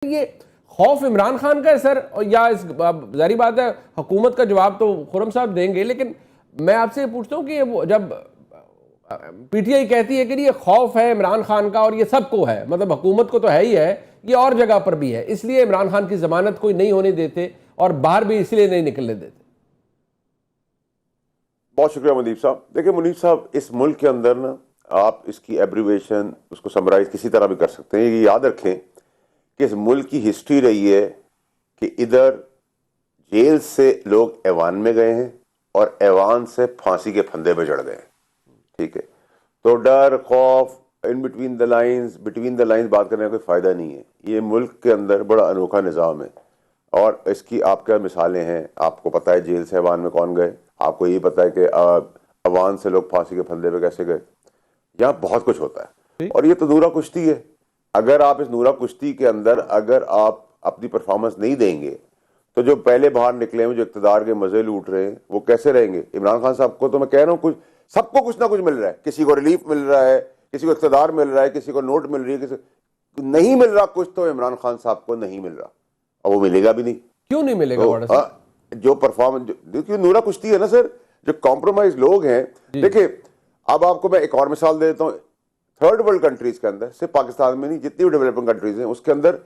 یہ خوف عمران خان کا ہے سر، یا ظاہری بات ہے حکومت کا جواب تو خرم صاحب دیں گے، لیکن میں آپ سے پوچھتا ہوں کہ جب پی ٹی آئی کہتی ہے کہ یہ خوف ہے عمران خان کا اور یہ سب کو ہے، مطلب حکومت کو تو ہے ہی ہے، یہ اور جگہ پر بھی ہے، اس لیے عمران خان کی ضمانت کوئی نہیں ہونے دیتے اور باہر بھی اس لیے نہیں نکلنے دیتے۔ بہت شکریہ منیب صاحب۔ دیکھیں منیب صاحب، اس ملک کے اندر نا آپ اس کی ایبریویشن اس کو سمرائز کسی طرح بھی کر سکتے ہیں۔ یہ یاد رکھیں کہ اس ملک کی ہسٹری رہی ہے کہ ادھر جیل سے لوگ ایوان میں گئے ہیں اور ایوان سے پھانسی کے پھندے پہ چڑھ گئے ہیں، ٹھیک ہے؟ تو ڈر، خوف، ان بٹوین دا لائنز بات کرنے کا کوئی فائدہ نہیں ہے۔ یہ ملک کے اندر بڑا انوکھا نظام ہے اور اس کی آپ کیا مثالیں ہیں، آپ کو پتہ ہے جیل سے ایوان میں کون گئے، آپ کو یہ پتہ ہے کہ ایوان سے لوگ پھانسی کے پھندے پہ کیسے گئے۔ یہاں بہت کچھ ہوتا ہے اور یہ تو نورا کشتی ہے۔ اگر آپ اس نورا کشتی کے اندر اگر آپ اپنی پرفارمنس نہیں دیں گے تو جو پہلے باہر نکلے ہیں، جو اقتدار کے مزے لوٹ رہے ہیں، وہ کیسے رہیں گے؟ عمران خان صاحب کو تو میں کہہ رہا ہوں سب کو کچھ نہ کچھ مل رہا ہے، کسی کو ریلیف مل رہا ہے، کسی کو اقتدار مل رہا ہے، کسی کو نوٹ مل رہی ہے، کسی نہیں مل رہا کچھ، تو عمران خان صاحب کو نہیں مل رہا اور وہ ملے گا بھی نہیں۔ کیوں نہیں ملے گا؟ جو پرفارمنس، دیکھیے نورا کشتی ہے نا سر، جو کمپرومائز لوگ ہیں۔ دیکھیں اب آپ کو میں ایک اور مثال دیتا ہوں۔ تھرڈ ورلڈ کنٹریز کے اندر، صرف پاکستان میں نہیں، جتنی بھی ڈیولپنگ کنٹریز ہیں اس کے اندر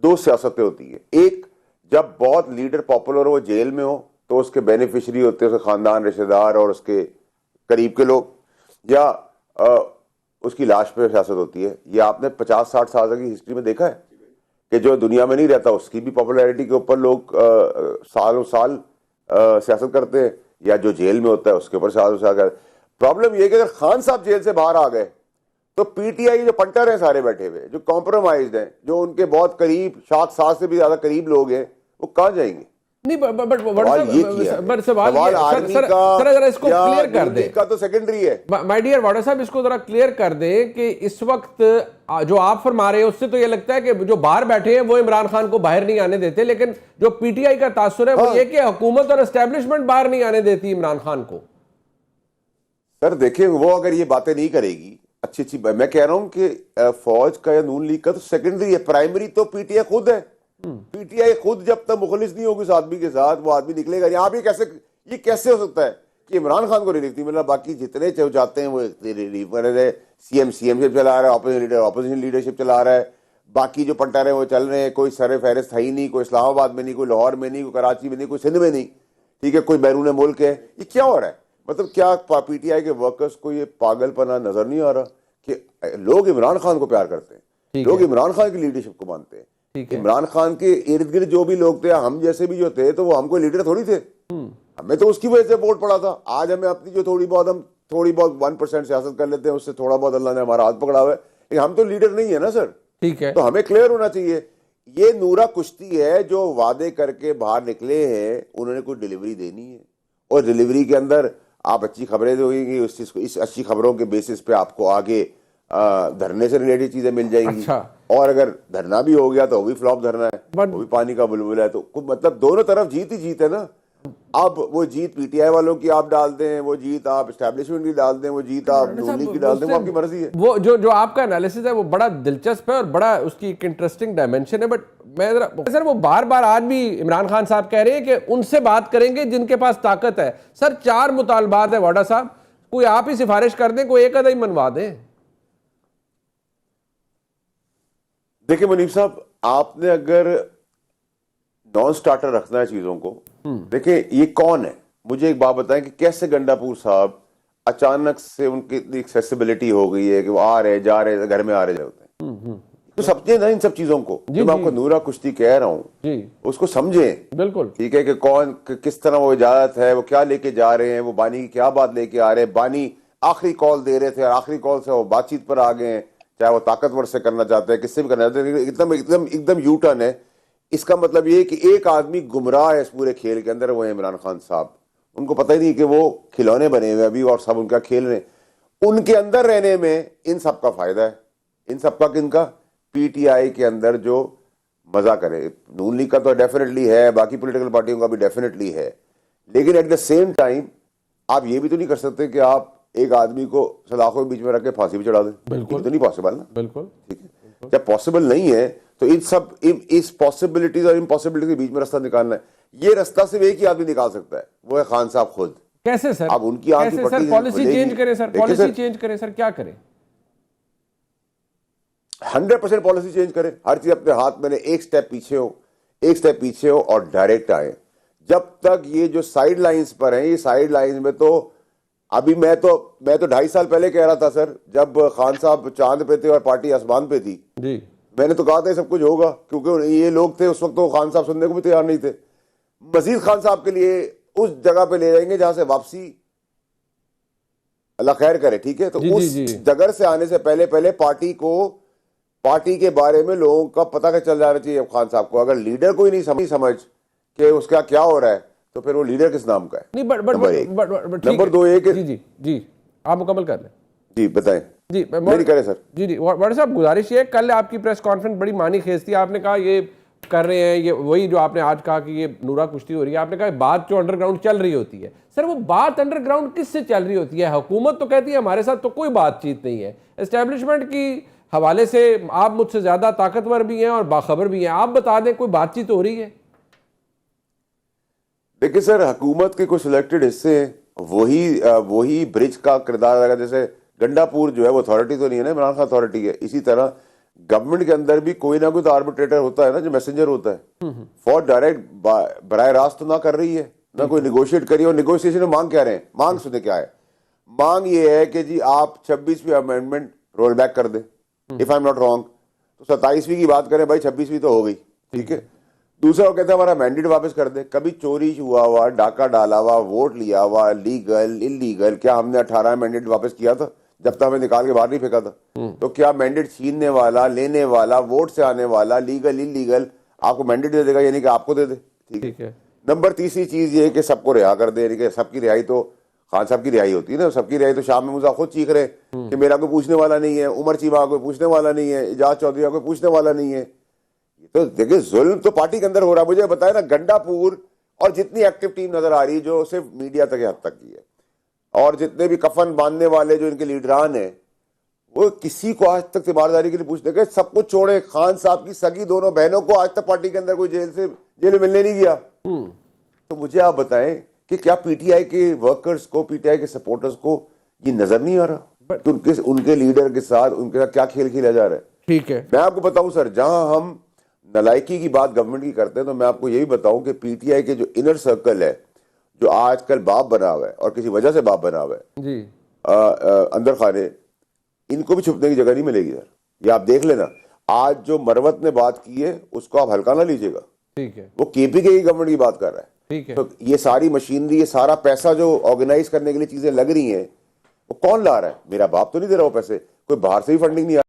دو سیاستیں ہوتی ہیں۔ ایک، جب بہت لیڈر پاپولر ہو، جیل میں ہو، تو اس کے بینیفیشری ہوتے ہیں اس کے خاندان، رشتہ دار اور اس کے قریب کے لوگ، یا اس کی لاش پہ سیاست ہوتی ہے۔ یہ آپ نے 50-60 سال کی ہسٹری میں دیکھا ہے کہ جو دنیا میں نہیں رہتا اس کی بھی پاپولیرٹی کے اوپر لوگ سالوں سال سیاست کرتے ہیں، یا جو جیل میں ہوتا ہے اس کے اوپر سالوں سال کرتے ہیں۔ پرابلم یہ ہے کہ اگر خان صاحب جیل سے باہر آ گئے تو پی ٹی آئی جو پنٹر ہیں سارے بیٹھے ہوئے، جو کمپرومائزڈ ہیں، جو ان کے بہت قریب، 7 سے بھی زیادہ قریب لوگ ہیں، وہ کہاں جائیں گے؟ نہیں سوال آرمی کا تو سیکنڈری ہے۔ مائی ڈیئر واڈا صاحب، اس کو ذرا کلیئر کر دیں کہ اس وقت جو آپ فرما رہے ہیں اس سے تو یہ لگتا ہے کہ جو باہر بیٹھے ہیں وہ عمران خان کو باہر نہیں آنے دیتے، لیکن جو پی ٹی آئی کا تاثر ہے وہ یہ کہ حکومت اور اسٹیبلشمنٹ باہر نہیں آنے دیتی عمران خان کو۔ سر دیکھیں، وہ اگر یہ باتیں نہیں کرے گی اچھی میں کہہ رہا ہوں کہ فوج کا یا نون لیگ کا تو سیکنڈری ہے، پرائمری تو پی ٹی آئی خود ہے۔ پی ٹی آئی خود جب تک مخلص نہیں ہوگی اس آدمی کے ساتھ، وہ آدمی نکلے گا۔ یہاں بھی یہ کیسے ہو سکتا ہے کہ عمران خان کو ریلیف نہیں مل رہا، باقی جتنے چاہتے ہیں وہ ریلیف کر رہے ہیں، سی ایم شپ چلا رہا ہے، اپوزیشن لیڈرشپ چلا رہا ہے، باقی جو پنٹارے وہ چل رہے ہیں، کوئی سر فہرست ہے ہی نہیں، کوئی اسلام آباد میں نہیں، کوئی لاہور میں نہیں، کوئی کراچی میں نہیں، کوئی سندھ میں نہیں، ٹھیک ہے، کوئی بیرون ملک ہے۔ یہ کیا ہو رہا ہے؟ مطلب کیا پی ٹی آئی کے ورکرز کو یہ پاگل پنا نظر نہیں آ رہا کہ لوگ عمران خان کو پیار کرتے ہیں، لوگ عمران خان کی لیڈرشپ کو مانتے ہیں؟ عمران خان کے ارد گرد جو بھی لوگ تھے، ہم جیسے بھی جو تھے، تو وہ ہم کوئی لیڈر تھوڑی تھے، ہمیں تو اس کی وجہ سے ووٹ پڑا تھا۔ آج ہمیں اپنی جو تھوڑی بہت 1% سیاست کر لیتے ہیں، اس سے تھوڑا بہت اللہ نے ہمارا ہاتھ پکڑا ہوا ہے، لیکن ہم تو لیڈر نہیں ہے نا سر۔ ٹھیک ہے، تو ہمیں کلیئر ہونا چاہیے۔ یہ نورا کشتی ہے، جو وعدے کر کے باہر نکلے ہیں، انہوں نے کوئی ڈیلیوری دینی ہے، اور ڈیلیوری کے اندر آپ اچھی خبریں دیں گی، اس اچھی خبروں کے بیسس پہ آپ کو آگے دھرنے سے ریلیٹڈ چیزیں مل جائیں گی۔ اور اگر دھرنا بھی ہو گیا تو وہ بھی فلاپ دھرنا ہے، وہ بھی پانی کا بلبل ہے، تو مطلب دونوں طرف جیت ہی جیت ہے نا۔ اب وہ جیت پی ٹی آئی والوں کی آپ ڈال دیں، وہ جیت آپ اسٹیبلشمنٹ کی ڈال دیں، وہ جیت آپ نون لیگ کی ڈال دیں، وہ آپ کی مرضی ہے۔ وہ جو آپ کا انالیسس ہے وہ بڑا دلچسپ ہے اور بڑا اس کی ایک انٹرسٹنگ ڈائمنشن ہے، بٹ میں سر وہ بار بار آج بھی عمران خان صاحب کہہ رہے ہیں کہ ان سے بات کریں گے جن کے پاس طاقت ہے۔ سر 4 مطالبات ہیں واڈا صاحب، کوئی آپ ہی سفارش کر دیں، کوئی ایک آدھا ہی منوا دیں۔ دیکھیں منیب صاحب، آپ نے اگر نان سٹارٹر رکھنا ہے چیزوں کو، دیکھیں یہ کون ہے؟ مجھے ایک بات بتائیں کہ کیسے گنڈا پور صاحب اچانک سے ان کی اتنی ایکسیسیبلٹی ہو گئی ہے کہ وہ آ رہے جا رہے گھر میں آ رہے ہوتے ہیں؟ تو سمجھیں نا ان سب چیزوں کو، جو میں آپ کو نورا کشتی کہہ رہا ہوں اس کو سمجھیں، بالکل ٹھیک ہے، کہ کون کس طرح وہ اجازت ہے، وہ کیا لے کے جا رہے ہیں، وہ بانی کی کیا بات لے کے آ رہے ہیں۔ بانی آخری کال دے رہے تھے اور آخری کال سے وہ بات چیت پر آ گئے ہیں، چاہے وہ طاقتور سے کرنا چاہتے ہیں، کس سے بھی کرنا چاہتے ہیں، ایک دم یو ٹرن ہے۔ اس کا مطلب یہ کہ ایک آدمی گمراہ ہے اس پورے کھیل کے اندر، وہ ہے عمران خان صاحب۔ ان کو پتہ ہی نہیں کہ وہ کھلونے بنے ہوئے ابھی اور سب ان کا کھیل رہے ہیں۔ ان کے اندر رہنے میں ان سب کا فائدہ ہے، ان سب کا، کن کا؟ پی ٹی آئی کے اندر جو مزہ کرے۔ نون لیگ کا تو ڈیفینیٹلی ہے، باقی پولیٹیکل پارٹیوں کا بھی ڈیفینیٹلی ہے، لیکن ایٹ دا سیم ٹائم آپ یہ بھی تو نہیں کر سکتے کہ آپ ایک آدمی کو سلاخوں کے بیچ میں رکھ کے پھانسی بھی چڑھا دیں۔ بالکل تو نہیں پاسبل نا، بالکل ٹھیک ہے۔ جب پاسبل نہیں ہے تو ان سب اس پاسبلٹیز اور امپاسبلٹیز کے بیچ میں راستہ نکالنا ہے. یہ راستہ صرف ایک ہی آدمی نکال سکتا ہے, وہ ہے خان صاحب خود. کیسے سر؟ اب ان کی آنکھ کی پٹی پالیسی چینج کریں سر, پالیسی چینج کریں سر, کیا کریں؟ 100% پالیسی چینج کریں, ہر چیز اپنے ہاتھ میں نے, ایک سٹیپ پیچھے ہو اور ڈائریکٹ آئے. جب تک یہ جو سائیڈ لائنز پر ہیں, یہ سائیڈ لائنز میں تو ابھی میں تو 2.5 سال پہلے کہہ رہا تھا سر, جب خان صاحب چاند پہ تھے اور پارٹی آسمان پہ تھی, جی میں نے تو کہا تھا یہ سب کچھ ہوگا, کیونکہ یہ لوگ تھے اس وقت تو خان صاحب سننے کو بھی تیار نہیں تھے. مزید خان صاحب کے لیے اس جگہ پہ لے جائیں گے جہاں سے واپسی اللہ خیر کرے, ٹھیک ہے. تو اس جگہ سے آنے سے پہلے پارٹی کے بارے میں لوگوں کا پتہ کہ چل جانا چاہیے خان صاحب کو. اگر لیڈر کوئی نہیں سمجھ کہ اس کا کیا ہو رہا ہے تو پھر وہ لیڈر کس نام کا ہے؟ نمبر 2 یہ کہ جی آپ مکمل کر لیں. جی بتائیں. جی نہیں کریں سر. جی واٹر صاحب, گزارش یہ, کل آپ کی پریس کانفرنس بڑی معنی خیز تھی. آپ نے کہا یہ کر رہے ہیں, یہ وہی جو آپ نے آج کہا کہ یہ نورا کشتی ہو رہی ہے. آپ نے کہا بات جو انڈر گراؤنڈ چل رہی ہوتی ہے, سر وہ بات انڈر گراؤنڈ کس سے چل رہی ہوتی ہے؟ حکومت تو کہتی ہے ہمارے ساتھ تو کوئی بات چیت نہیں ہے. اسٹیبلشمنٹ کی حوالے سے آپ مجھ سے زیادہ طاقتور بھی ہیں اور باخبر بھی ہیں, آپ بتا دیں کوئی بات چیت ہو رہی ہے؟ دیکھیں سر, حکومت کے کچھ سلیکٹڈ حصے ہیں, وہی برج کا کردار ادا. جیسے گنڈا پور جو ہے وہ اتھارٹی تو نہیں ہے نا, عمران خان اتھارٹی ہے. اسی طرح گورنمنٹ کے اندر بھی کوئی نہ کوئی تو آربیٹریٹر ہوتا ہے نا, جو میسنجر ہوتا ہے. فور ڈائریکٹ براہ راست تو نہ کر رہی ہے, نہ کوئی نیگوشیٹ کری. اور نیگوشیشن میں مانگ کیا رہے ہیں؟ مانگ سنے کیا ہے؟ مانگ یہ ہے کہ جی آپ 26ویں امینڈمنٹ رول بیک کر دیں, if I am not wrong. تو 27ویں کی بات کریں, بھائی 26ویں تو ہو گئی, ٹھیک ہے. دوسرا وہ کہتے ہیں ہمارا مینڈیٹ واپس کر دے. کبھی چوری ہوا, ڈاکہ ڈالا ہوا, ووٹ لیا ہوا, لیگل انلیگل, کیا ہم نے 18 مینڈیٹ واپس کیا تھا جب تک ہمیں نکال کے باہر نہیں پھینکا تھا؟ تو کیا مینڈیٹ چھیننے والا, لینے والا, ووٹ سے آنے والا, لیگل انلیگل, آپ کو مینڈیٹ دے دے گا یعنی کہ آپ کو دے دے؟ ٹھیک ہے. نمبر تیسری چیز یہ ہے کہ سب کو رہا کر دے, یعنی کہ سب کی رہائی تو خان صاحب کی رہائی ہوتی ہے نا. سب کی رہائی تو شام میں مجھے خود چیخ رہے کہ میرا کوئی پوچھنے والا نہیں ہے, عمر چیمہ کوئی پوچھنے والا نہیں ہے, اعجاز چودھری کوئی پوچھنے والا نہیں ہے. تو دیکھیں ظلم تو پارٹی کے اندر ہو رہا ہے. مجھے بتائیں نا, گنڈا پور اور جتنی ایکٹیو ٹیم نظر آ رہی ہے جو صرف میڈیا تک حد تک کی ہے, اور جتنے بھی کفن باندھنے والے جو ان کے لیڈران ہیں, وہ کسی کو آج تک تیمارداری کے لیے پوچھنے کے سب کچھ چھوڑے. خان صاحب کی سگی دونوں بہنوں کو آج تک پارٹی کے اندر کوئی جیل میں ملنے نہیں گیا. تو مجھے آپ بتائیں کہ کیا پی ٹی آئی کے ورکرز کو, پی ٹی آئی کے سپورٹرز کو یہ نظر نہیں آ رہا کہ ان کے لیڈر کے ساتھ ان کے ساتھ کیا کھیل کھیلا جا رہا ہے؟ ٹھیک ہے. میں آپ کو بتاؤں سر, جہاں ہم نلائکی کی بات گورنمنٹ کی کرتے ہیں, تو میں آپ کو یہ بھی بتاؤں کہ پی ٹی آئی کے جو انر سرکل ہے, جو آج کل باپ بنا ہوا ہے اور کسی وجہ سے باپ بنا ہوا ہے, جی اندر خانے, ان کو بھی چھپنے کی جگہ نہیں ملے گی سر. یہ آپ دیکھ لینا. آج جو مروت نے بات کی ہے اس کو آپ ہلکا نہ لیجیے گا. ٹھیک ہے. وہ کے پی کے کی گورنمنٹ کی بات کر رہا ہے. ٹھیک ہے. تو یہ ساری مشینری, یہ سارا پیسہ جو آرگنائز کرنے کے لیے چیزیں لگ رہی ہیں, وہ کون لا رہا ہے؟ میرا باپ تو نہیں دے رہا وہ پیسے, کوئی باہر سے ہی فنڈنگ نہیں